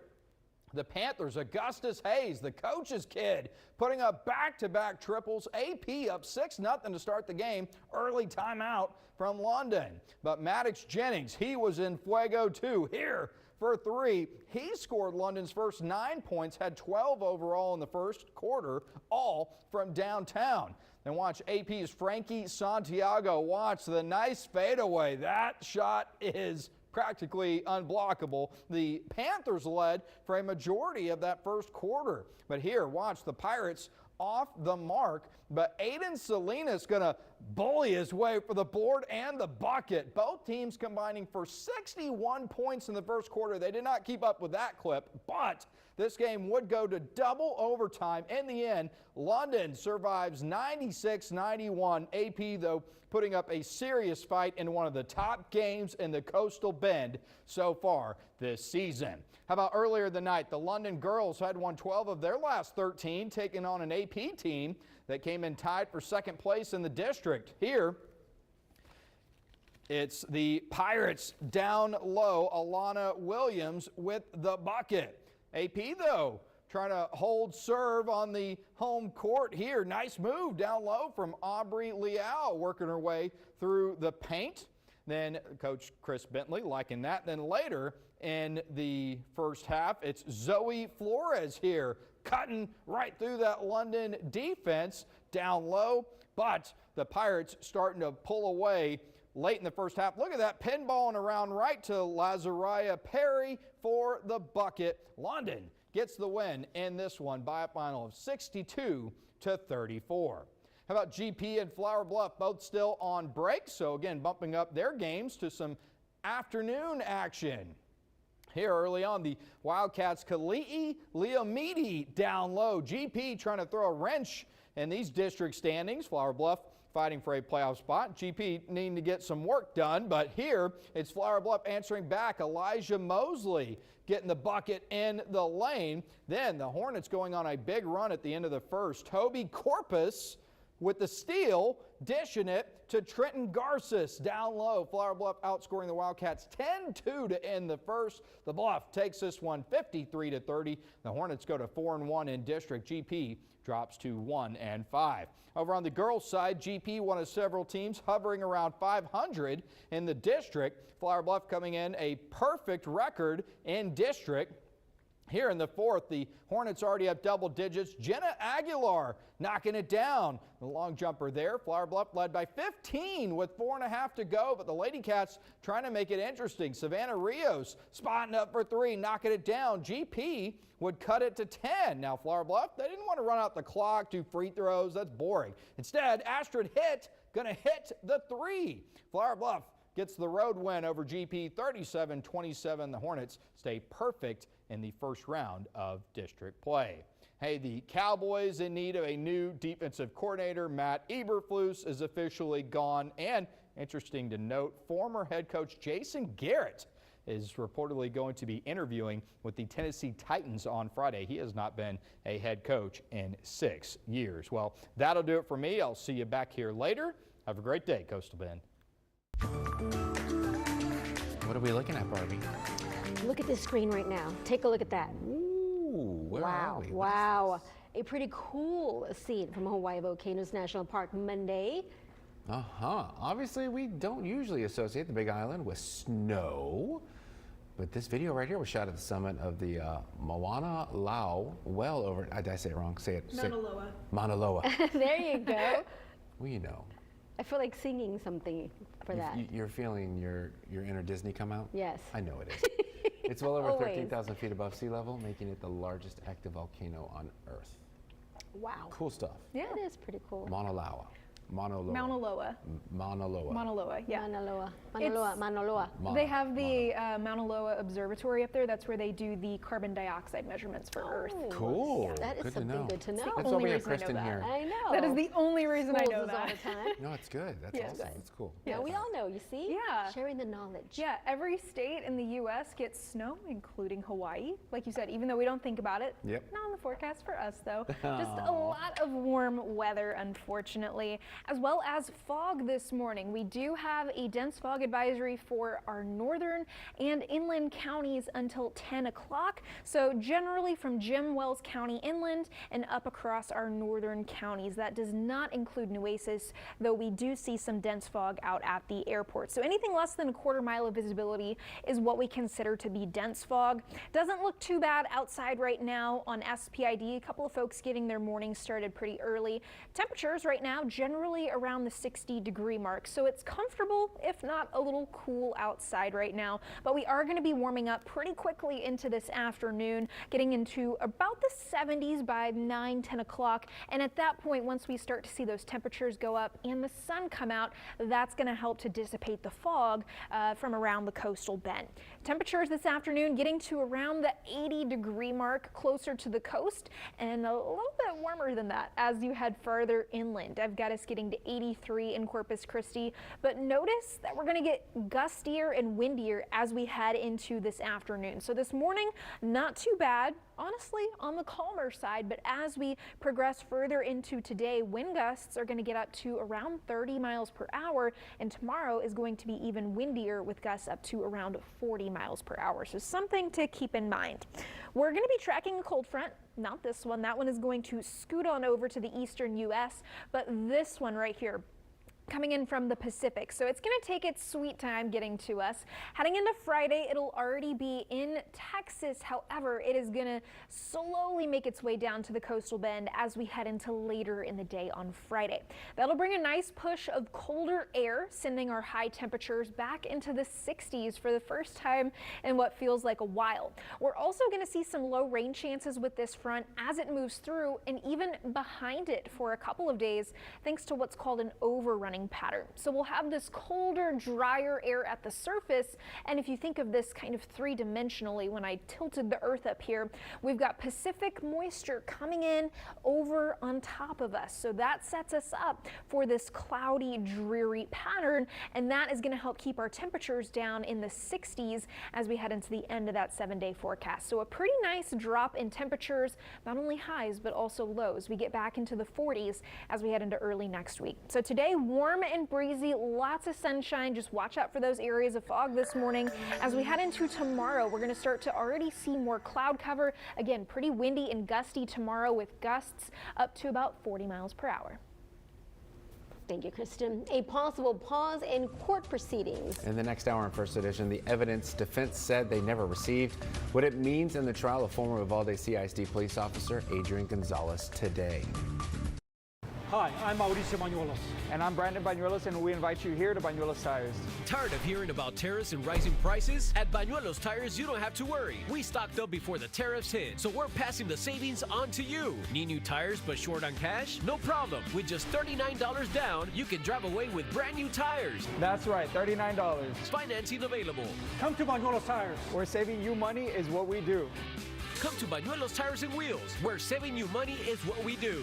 The Panthers, Augustus Hayes, the coach's kid, putting up back-to-back triples. AP up 6-0 to start the game. Early timeout from London. But Maddox Jennings, he was in fuego too. Here for 3. He scored London's first 9 points, had 12 overall in the first quarter, all from downtown. Then watch AP's Frankie Santiago. Watch the nice fadeaway. That shot is practically unblockable. The Panthers led for a majority of that first quarter. But here, watch the Pirates off the mark, but Aiden Salinas gonna bully his way for the board and the bucket. Both teams combining for 61 points in the first quarter. They did not keep up with that clip, but this game would go to double overtime. In the end, London survives 96-91. AP, though, putting up a serious fight in one of the top games in the Coastal Bend so far this season. How about earlier the night? The London girls had won 12 of their last 13, taking on an AP team that came in tied for second place in the district. Here, it's the Pirates down low. Alana Williams with the bucket. AP, though, trying to hold serve on the home court here. Nice move down low from Aubrey Leal, working her way through the paint. Then Coach Chris Bentley liking that. Then later in the first half, it's Zoe Flores here, cutting right through that London defense down low. But the Pirates starting to pull away late in the first half. Look at that, pinballing around right to Lazaria Perry for the bucket. London gets the win in this one by a final of 62-34. How about GP and Flower Bluff, both still on break, so again bumping up their games to some afternoon action. Here early on, the Wildcats, Kali'i Leomidi down low. GP trying to throw a wrench in these district standings. Flower Bluff fighting for a playoff spot. GP needing to get some work done, but here it's Flower Bluff answering back. Elijah Mosley getting the bucket in the lane. Then the Hornets going on a big run at the end of the first. Toby Corpus with the steal, dishing it to Trenton Garces down low. Flower Bluff outscoring the Wildcats 10-2 to end the first. The Bluff takes this one 53-30. The Hornets go to 4-1 in district. GP drops to 1-5. Over on the girls' side, GP, one of several teams hovering around 500 in the district. Flower Bluff coming in a perfect record in district. Here in the fourth, the Hornets already have double digits. Jenna Aguilar knocking it down. The long jumper there. Flower Bluff led by 15 with 4.5 to go, but the Lady Cats trying to make it interesting. Savannah Rios spotting up for 3, knocking it down. GP would cut it to 10. Now Flower Bluff, they didn't want to run out the clock, do free throws. That's boring. Instead, Astrid Hitt gonna hit the 3. Flower Bluff gets the road win over GP 37-27. The Hornets stay perfect in the first round of district play. Hey, the Cowboys in need of a new defensive coordinator. Matt Eberflus is officially gone. And interesting to note, former head coach Jason Garrett is reportedly going to be interviewing with the Tennessee Titans on Friday. He has not been a head coach in 6 years. Well, that'll do it for me. I'll see you back here later. Have a great day, Coastal Bend. What are we looking at, Barbie? Look at this screen right now. Take a look at that. Ooh, where are we? Wow. A pretty cool scene from Hawaii Volcanoes National Park Monday. Obviously, we don't usually associate the Big Island with snow, but this video right here was shot at the summit of the Mauna Loa, well over, did I say it wrong? Say it. Mauna Loa. Mauna Loa. There you go. Well, you know. I feel like singing something for that. You're feeling your inner Disney come out? Yes. I know it is. It's well over Always. 13,000 feet above sea level, making it the largest active volcano on Earth. Wow. Cool stuff. Yeah. It is pretty cool. Mauna Loa. Mauna Loa. Mauna Loa. Mauna Loa. Mauna Loa, yeah. Mauna Loa. Mauna Loa. Mauna Loa. They have the Mauna Loa Observatory up there. That's where they do the carbon dioxide measurements for Earth. Cool. That is Good to something know. good to know. That's why we have Kristen here. I know. That is the only reason I Schools know us all that. the time. No, it's good. That's Yeah. awesome. It's cool. Yeah, we all know, you see? Yeah. Sharing the knowledge. Yeah, every state in the U.S. gets snow, including Hawaii. Like you said, even though we don't think about it. Yep. Not on the forecast for us, though. Just a lot of warm weather, unfortunately, as well as fog this morning. We do have a dense fog advisory for our northern and inland counties until 10 o'clock. So generally from Jim Wells County inland and up across our northern counties. That does not include Nueces, though we do see some dense fog out at the airport. So anything less than a quarter mile of visibility is what we consider to be dense fog. Doesn't look too bad outside right now on SPID. A couple of folks getting their morning started pretty early. Temperatures right now generally around the 60-degree mark, so it's comfortable, if not a little cool outside right now. But we are going to be warming up pretty quickly into this afternoon, getting into about the 70s by 9-10 o'clock. And at that point, once we start to see those temperatures go up and the sun come out, that's going to help to dissipate the fog from around the coastal bend. Temperatures this afternoon getting to around the 80-degree mark, closer to the coast, and a little bit warmer than that as you head further inland. I've got us getting to 83 in Corpus Christi, but notice that we're going to get gustier and windier as we head into this afternoon. So this morning, not too bad, honestly, on the calmer side, but as we progress further into today, wind gusts are going to get up to around 30 miles per hour, and tomorrow is going to be even windier with gusts up to around 40 miles per hour. So something to keep in mind. We're going to be tracking a cold front. Not this one. That one is going to scoot on over to the eastern U.S., but this one right here, coming in from the Pacific. So it's going to take its sweet time getting to us. Heading into Friday, it'll already be in Texas. However, it is going to slowly make its way down to the coastal bend as we head into later in the day on Friday. That'll bring a nice push of colder air, sending our high temperatures back into the 60s for the first time in what feels like a while. We're also going to see some low rain chances with this front as it moves through and even behind it for a couple of days, thanks to what's called an overrunning pattern. So we'll have this colder, drier air at the surface, and if you think of this kind of three-dimensionally, when I tilted the earth up here, we've got Pacific moisture coming in over on top of us. So that sets us up for this cloudy, dreary pattern, and that is going to help keep our temperatures down in the 60s as we head into the end of that 7-day forecast. So a pretty nice drop in temperatures, not only highs but also lows. We get back into the 40s as we head into early next week. So today, warm and breezy, lots of sunshine. Just watch out for those areas of fog this morning. As we head into tomorrow, we're going to start to already see more cloud cover. Again, pretty windy and gusty tomorrow with gusts up to about 40 miles per hour. Thank you, Kristen. A possible pause in court proceedings. In the next hour on First Edition, the evidence defense said they never received, what it means in the trial of former Uvalde CISD police officer Adrian Gonzalez today. Hi, I'm Mauricio Bañuelos. And I'm Brandon Bañuelos, and we invite you here to Bañuelos Tires. Tired of hearing about tariffs and rising prices? At Bañuelos Tires, you don't have to worry. We stocked up before the tariffs hit, so we're passing the savings on to you. Need new tires but short on cash? No problem. With just $39 down, you can drive away with brand new tires. That's right, $39. Financing available. Come to Bañuelos Tires. Where saving you money is what we do. Come to Bañuelos Tires and Wheels, where saving you money is what we do.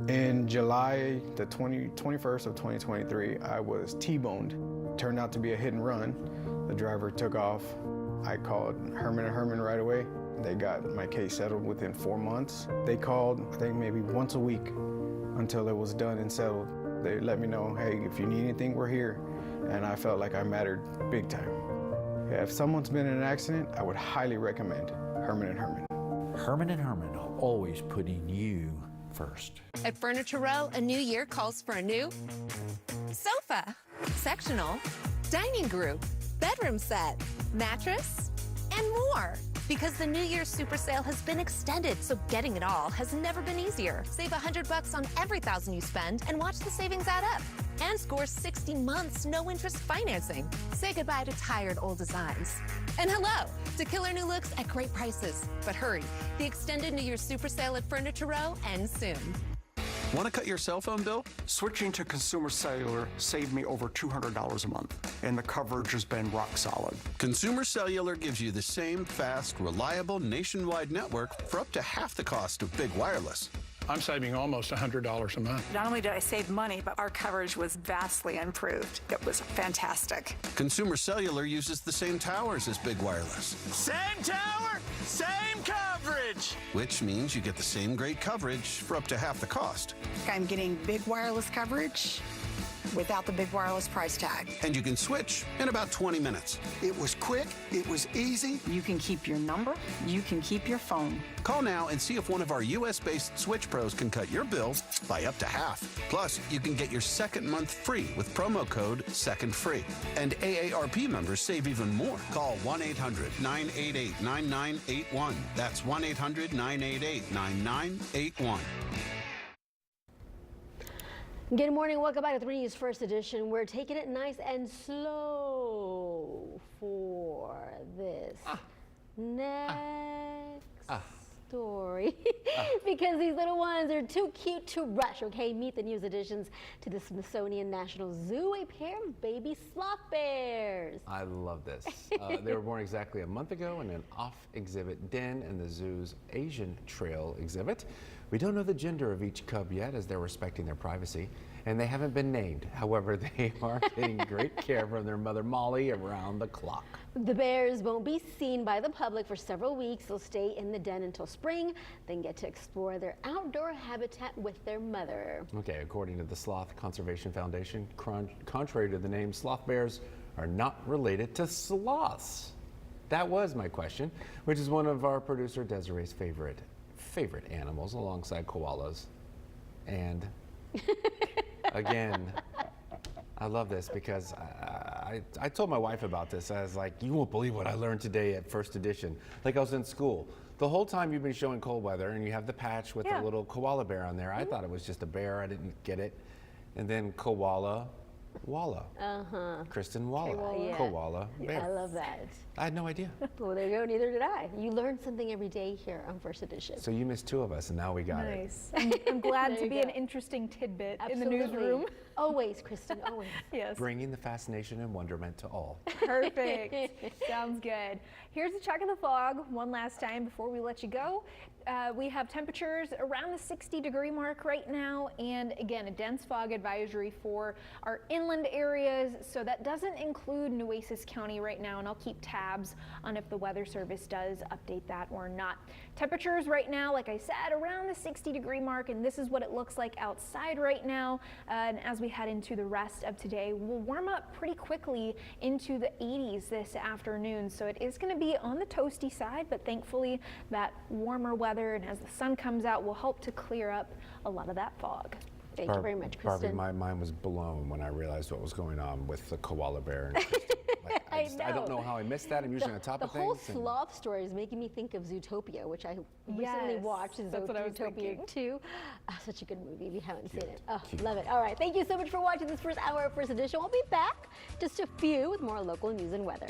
In July the 21st of 2023, I was T-boned. Turned out to be a hit and run. The driver took off. I called Herman & Herman right away. They got my case settled within 4 months. They called, I think maybe once a week until it was done and settled. They let me know, hey, if you need anything, we're here. And I felt like I mattered big time. Yeah, if someone's been in an accident, I would highly recommend Herman & Herman. Herman & Herman, always putting you first. At Furniture Row, a new year calls for a new sofa, sectional, dining group, bedroom set, mattress, and more. Because the New Year's Super Sale has been extended, so getting it all has never been easier. Save $100 on every $1,000 you spend and watch the savings add up. And score 60 months no-interest financing. Say goodbye to tired old designs. And hello to killer new looks at great prices. But hurry, the extended New Year's Super Sale at Furniture Row ends soon. Want to cut your cell phone bill? Switching to Consumer Cellular saved me over $200 a month, and the coverage has been rock solid. Consumer Cellular gives you the same fast, reliable nationwide network for up to half the cost of big wireless. I'm saving almost $100 a month. Not only did I save money, but our coverage was vastly improved. It was fantastic. Consumer Cellular uses the same towers as big wireless. Same tower, same coverage. Which means you get the same great coverage for up to half the cost. I'm getting big wireless coverage without the big wireless price tag. And you can switch in about 20 minutes. It was quick, it was easy. You can keep your number, you can keep your phone. Call now and see if one of our U.S.-based Switch Pros can cut your bill by up to half. Plus, you can get your second month free with promo code SECONDFREE. And AARP members save even more. Call 1-800-988-9981. That's 1-800-988-9981. Good morning. Welcome back to 3 News First Edition. We're taking it nice and slow for this next story because these little ones are too cute to rush. Okay, meet the news additions to the Smithsonian National Zoo, a pair of baby sloth bears. I love this. They were born exactly a month ago in an off-exhibit den in the zoo's Asian Trail exhibit. We don't know the gender of each cub yet, as they're respecting their privacy, and they haven't been named. However, they are getting great care from their mother Molly around the clock. The bears won't be seen by the public for several weeks. They'll stay in the den until spring, then get to explore their outdoor habitat with their mother. Okay, according to the Sloth Conservation Foundation, contrary to the name, sloth bears are not related to sloths. That was my question, which is one of our producer Desiree's favorite animals, alongside koalas. And again, I love this because I told my wife about this. I was like, you won't believe what I learned today at First Edition. Like I was in school. The whole time you've been showing cold weather and you have the patch with the little koala bear on there. I thought it was just a bear. I didn't get it. And then koala, Walla. Kristen Walla. Koala bear. I love that. I had no idea. Well, there you go. Neither did I. You learn something every day here on First Edition. So you missed two of us, and now we got it. Nice. I'm glad to be an interesting tidbit in the newsroom. Always, Kristen, always. Yes. Bringing the fascination and wonderment to all. Perfect. Sounds good. Here's a check of the fog one last time before we let you go. We have temperatures around the 60-degree mark right now, and again, a dense fog advisory for our inland areas. So that doesn't include Nueces County right now, and I'll keep tabs on if the Weather Service does update that or not. Temperatures right now, like I said, around the 60-degree mark, and this is what it looks like outside right now. And as we head into the rest of today, we'll warm up pretty quickly into the 80s this afternoon. So it is going to be on the toasty side, but thankfully that warmer weather and as the sun comes out will help to clear up a lot of that fog. Thank you very much, Kristen. Barbie, my mind was blown when I realized what was going on with the koala bear. And I don't know how I missed that. I'm usually on top of things. The whole sloth story is making me think of Zootopia, which I recently watched. That's what I was Zootopia thinking. 2. Such a good movie if you haven't seen it. Oh, love it. All right. Thank you so much for watching this first hour of First Edition. We'll be back just a few with more local news and weather.